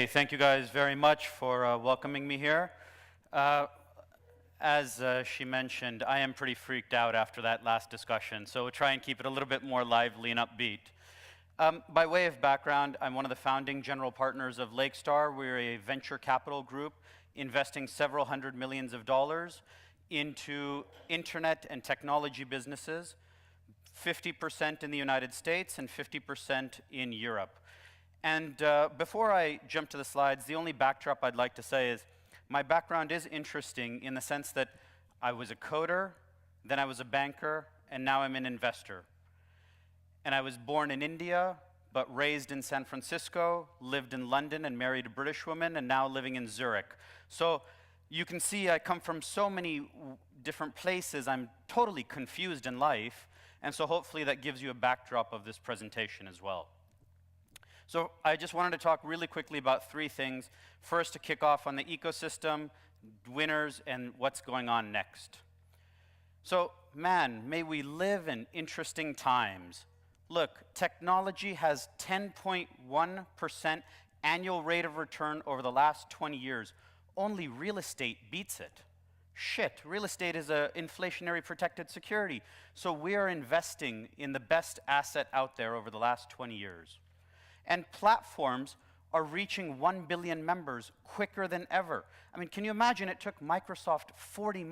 Okay, thank you guys very much for welcoming me here. As she mentioned, I am pretty freaked out after that last discussion, so we'll try and keep it a little bit more lively and upbeat. By way of background, I'm one of the founding general partners of Lakestar. We're a venture capital group investing several hundred millions of dollars into internet and technology businesses, 50% in the United States and 50% in Europe. And before I jump to the slides, the only backdrop I'd like to say is my background is interesting in the sense that I was a coder, then I was a banker, and now I'm an investor. And I was born in India, but raised in San Francisco, lived in London and married a British woman, and now living in Zurich. So you can see I come from so many different places. I'm totally confused in life, and so hopefully that gives you a backdrop of this presentation as well. So I just wanted to talk really quickly about three things. First, to kick off on the ecosystem, winners, and what's going on next. So, man, may we live in interesting times. Look, technology has 10.1% annual rate of return over the last 20 years. Only real estate beats it. Shit, real estate is an inflationary protected security. So we are investing in the best asset out there over the last 20 years. And platforms are reaching 1 billion members quicker than ever. I mean, can you imagine it took Microsoft 40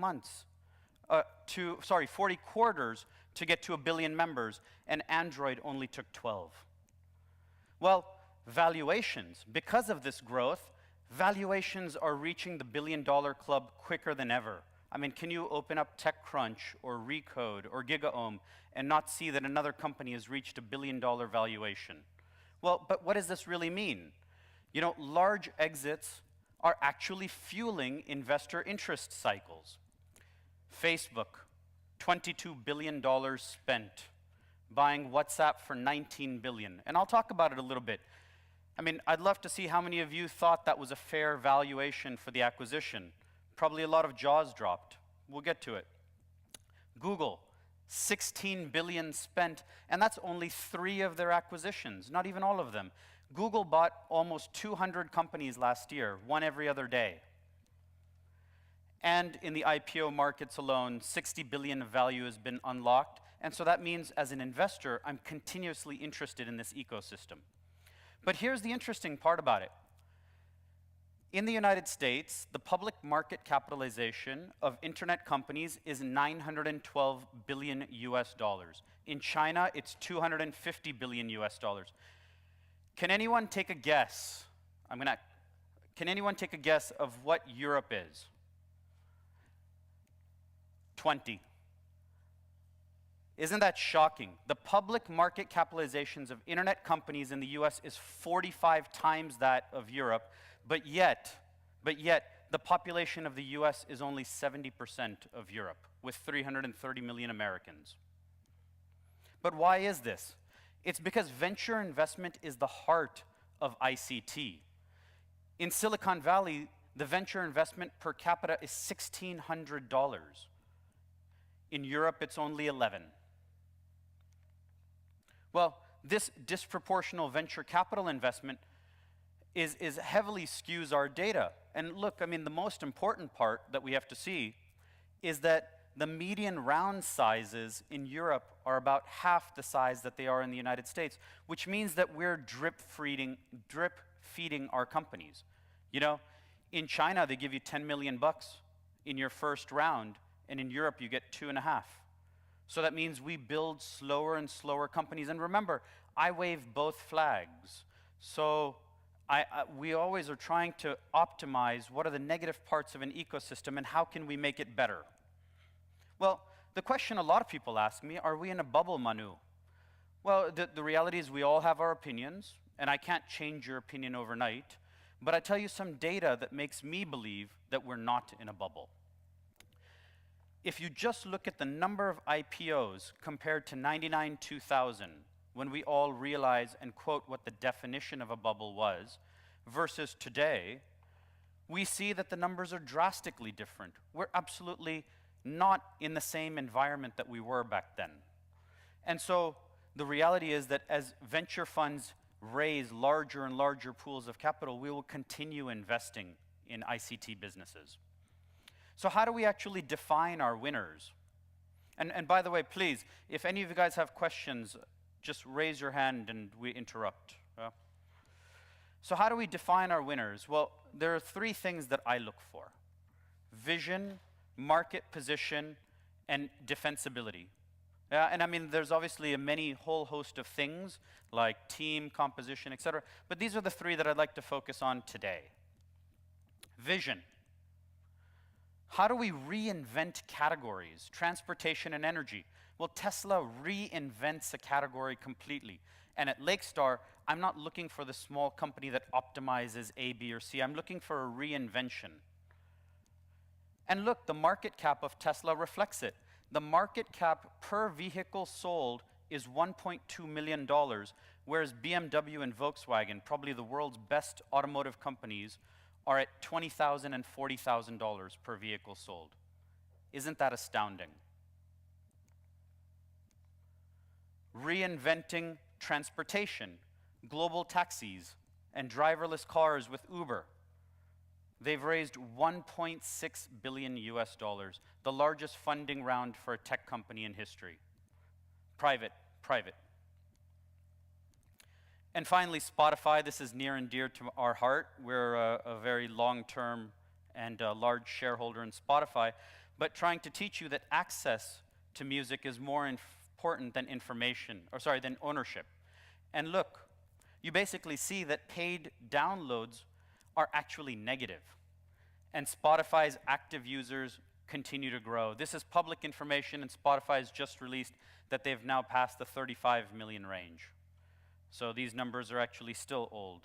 quarters to get to 1 billion members, and Android only took 12. Well, valuations, because of this growth, valuations are reaching the billion-dollar club quicker than ever. I mean, can you open up TechCrunch or Recode or GigaOM and not see that another company has reached a billion-dollar valuation? Well, but what does this really mean? You know, large exits are actually fueling investor interest cycles. Facebook, $22 billion spent, buying WhatsApp for $19 billion. And I'll talk about it a little bit. I mean, I'd love to see how many of you thought that was a fair valuation for the acquisition. Probably a lot of jaws dropped. We'll get to it. Google, 16 billion spent, and that's only 3 of their acquisitions, not even all of them. Google bought almost 200 companies last year, one every other day. And in the IPO markets alone, 60 billion of value has been unlocked, and so that means as an investor, I'm continuously interested in this ecosystem. But here's the interesting part about it. In the United States, the public market capitalization of internet companies is 912 billion US dollars. In China, it's 250 billion US dollars. Can anyone take a guess? Can anyone take a guess of what Europe is? 20. Isn't that shocking? The public market capitalizations of internet companies in the US is 45 times that of Europe. But yet, the population of the US is only 70% of Europe, with 330 million Americans. But why is this? It's because venture investment is the heart of ICT. In Silicon Valley, the venture investment per capita is $1,600. In Europe, it's only 11. Well, this disproportional venture capital investment is heavily skews our data. And look, I mean, the most important part that we have to see is that the median round sizes in Europe are about half the size that they are in the United States, which means that we're drip feeding our companies. You know, in China, they give you 10 million bucks in your first round, and in Europe, you get 2.5. So that means we build slower and slower companies. And remember, I wave both flags. So we always are trying to optimize what are the negative parts of an ecosystem and how can we make it better. Well, the question a lot of people ask me, are we in a bubble, Manu? Well, the reality is we all have our opinions, and I can't change your opinion overnight, but I tell you some data that makes me believe that we're not in a bubble. If you just look at the number of IPOs compared to 99-2000, when we all realize and quote what the definition of a bubble was, versus today, we see that the numbers are drastically different. We're absolutely not in the same environment that we were back then. And so the reality is that as venture funds raise larger and larger pools of capital, we will continue investing in ICT businesses. So how do we actually define our winners? And by the way, please, if any of you guys have questions, just raise your hand and we interrupt. So how do we define our winners? Well, there are three things that I look for: vision, market position, and defensibility. And I mean, there's obviously a whole host of things like team, composition, etc. But these are the three that I'd like to focus on today. Vision. How do we reinvent categories, transportation and energy? Well, Tesla reinvents a category completely. And at Lakestar, I'm not looking for the small company that optimizes A, B, or C. I'm looking for a reinvention. And look, the market cap of Tesla reflects it. The market cap per vehicle sold is $1.2 million, whereas BMW and Volkswagen, probably the world's best automotive companies, are at $20,000 and $40,000 per vehicle sold. Isn't that astounding? Reinventing transportation, global taxis, and driverless cars with Uber. They've raised $1.6 billion US, the largest funding round for a tech company in history. Private. And finally, Spotify. This is near and dear to our heart. We're a very long-term and large shareholder in Spotify, but trying to teach you that access to music is more important than than ownership. And look, you basically see that paid downloads are actually negative, and Spotify's active users continue to grow. This is public information, and Spotify has just released that they've now passed the 35 million range. So these numbers are actually still old.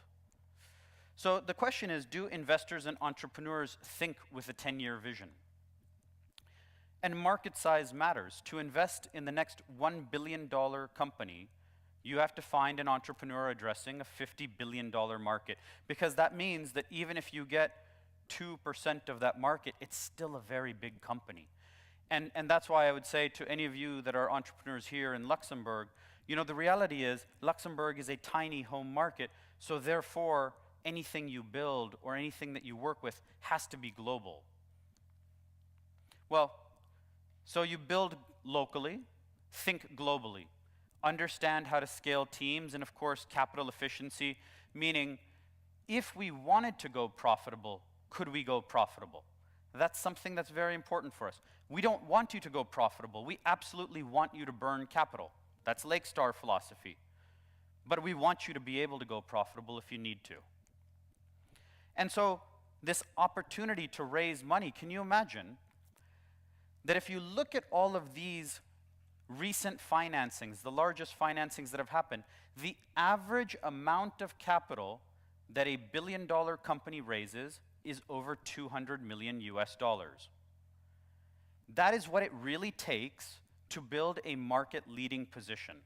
So the question is, do investors and entrepreneurs think with a 10-year vision? And market size matters. To invest in the next $1 billion company, you have to find an entrepreneur addressing a $50 billion market, because that means that even if you get 2% of that market, it's still a very big company. And that's why I would say to any of you that are entrepreneurs here in Luxembourg, the reality is Luxembourg is a tiny home market, so therefore anything you build or anything that you work with has to be global. Well, so you build locally, think globally, understand how to scale teams, and of course capital efficiency, meaning if we wanted to go profitable, could we go profitable? That's something that's very important for us. We don't want you to go profitable. We absolutely want you to burn capital. That's Lakestar philosophy. But we want you to be able to go profitable if you need to. And so this opportunity to raise money, can you imagine that if you look at all of these recent financings, the largest financings that have happened, the average amount of capital that a billion-dollar company raises is over $200 million US. That is what it really takes to build a market-leading position.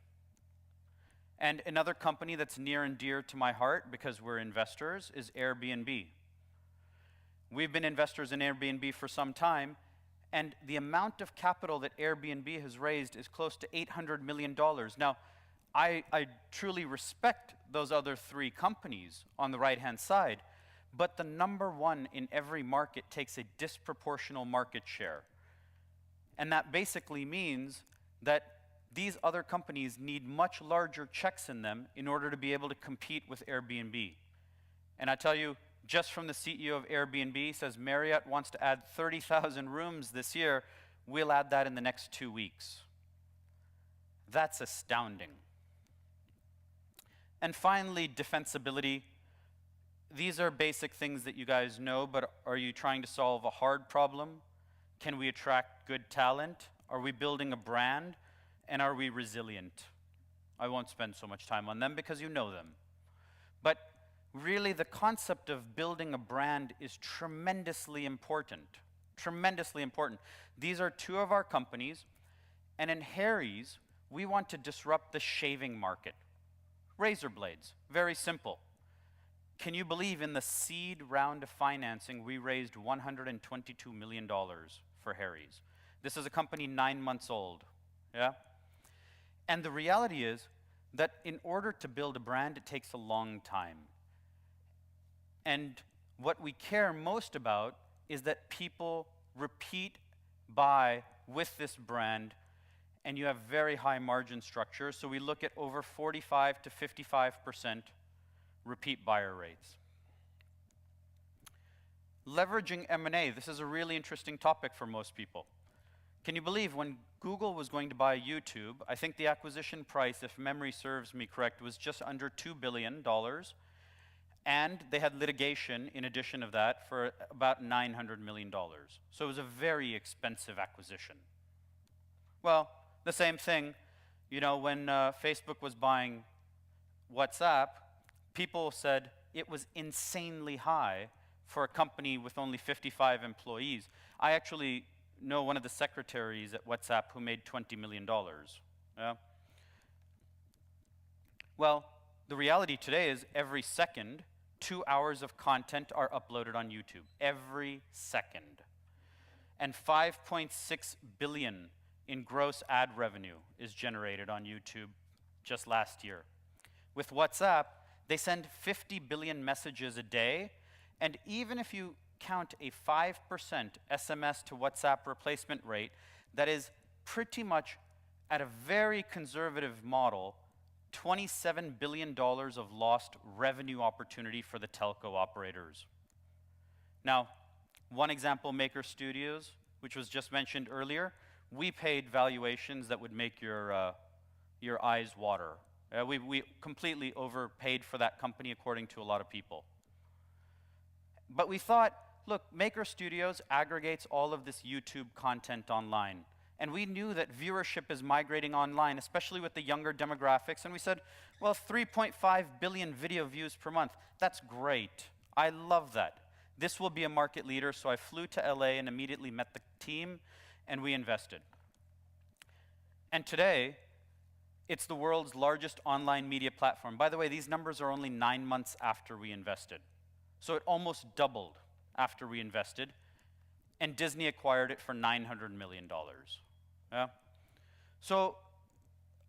And another company that's near and dear to my heart, because we're investors, is Airbnb. We've been investors in Airbnb for some time, and the amount of capital that Airbnb has raised is close to $800 million. Now, I truly respect those other three companies on the right-hand side, but the number one in every market takes a disproportional market share. And that basically means that these other companies need much larger checks in them in order to be able to compete with Airbnb. And I tell you, just from the CEO of Airbnb says Marriott wants to add 30,000 rooms this year, we'll add that in the next 2 weeks. That's astounding. And finally, defensibility. These are basic things that you guys know, but are you trying to solve a hard problem? Can we attract good talent? Are we building a brand? And are we resilient? I won't spend so much time on them because you know them. But really, the concept of building a brand is tremendously important. Tremendously important. These are two of our companies, and in Harry's, we want to disrupt the shaving market. Razor blades, very simple. Can you believe in the seed round of financing, we raised $122 million for Harry's? This is a company 9 months old, yeah? And the reality is that in order to build a brand, it takes a long time. And what we care most about is that people repeat buy with this brand, and you have very high margin structure. So we look at over 45 to 55% repeat buyer rates. Leveraging M&A, this is a really interesting topic for most people. Can you believe when Google was going to buy YouTube, I think the acquisition price, if memory serves me correct, was just under $2 billion, and they had litigation in addition of that for about $900 million. So it was a very expensive acquisition. Well, the same thing, you know, when Facebook was buying WhatsApp, people said it was insanely high for a company with only 55 employees. I actually know one of the secretaries at WhatsApp who made $20 million. Yeah? Well, the reality today is every second, 2 hours of content are uploaded on YouTube. Every second. And 5.6 billion in gross ad revenue is generated on YouTube just last year. With WhatsApp, they send 50 billion messages a day, and even if you count a 5% SMS to WhatsApp replacement rate, that is pretty much at a very conservative model, $27 billion of lost revenue opportunity for the telco operators. Now, one example, Maker Studios, which was just mentioned earlier, we paid valuations that would make your eyes water. We completely overpaid for that company according to a lot of people. But we thought, look, Maker Studios aggregates all of this YouTube content online. And we knew that viewership is migrating online, especially with the younger demographics. And we said, well, 3.5 billion video views per month. That's great. I love that. This will be a market leader. So I flew to LA and immediately met the team, and we invested. And today, it's the world's largest online media platform. By the way, these numbers are only 9 months after we invested. So it almost doubled after we invested, and Disney acquired it for $900 million. Yeah? So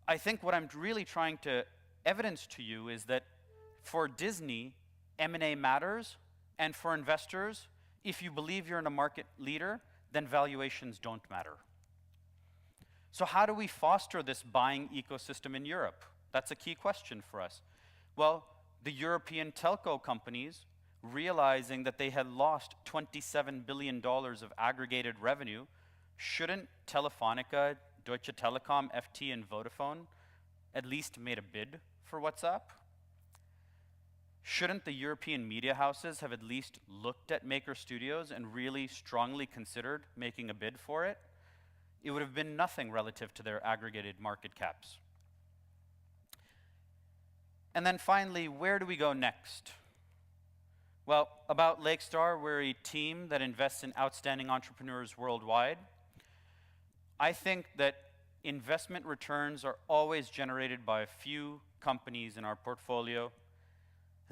I think what I'm really trying to evidence to you is that for Disney, M&A matters, and for investors, if you believe you're in a market leader, then valuations don't matter. So how do we foster this buying ecosystem in Europe? That's a key question for us. Well, the European telco companies, realizing that they had lost $27 billion of aggregated revenue, shouldn't Telefonica, Deutsche Telekom, FT, and Vodafone at least made a bid for WhatsApp? Shouldn't the European media houses have at least looked at Maker Studios and really strongly considered making a bid for it? It would have been nothing relative to their aggregated market caps. And then finally, where do we go next? Well, about Lakestar, we're a team that invests in outstanding entrepreneurs worldwide. I think that investment returns are always generated by a few companies in our portfolio.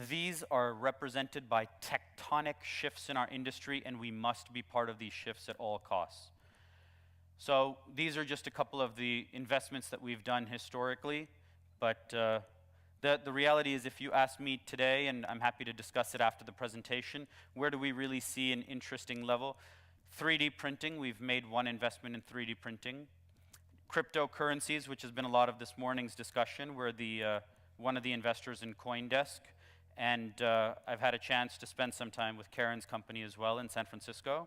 These are represented by tectonic shifts in our industry, and we must be part of these shifts at all costs. So these are just a couple of the investments that we've done historically, but the reality is, if you ask me today, and I'm happy to discuss it after the presentation, where do we really see an interesting level? 3D printing, we've made one investment in 3D printing. Cryptocurrencies, which has been a lot of this morning's discussion, we're one of the investors in CoinDesk, and I've had a chance to spend some time with Karen's company as well in San Francisco.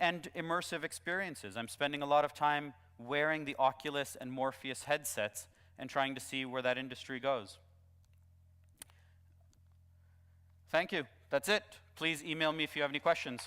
And immersive experiences. I'm spending a lot of time wearing the Oculus and Morpheus headsets and trying to see where that industry goes. Thank you. That's it. Please email me if you have any questions.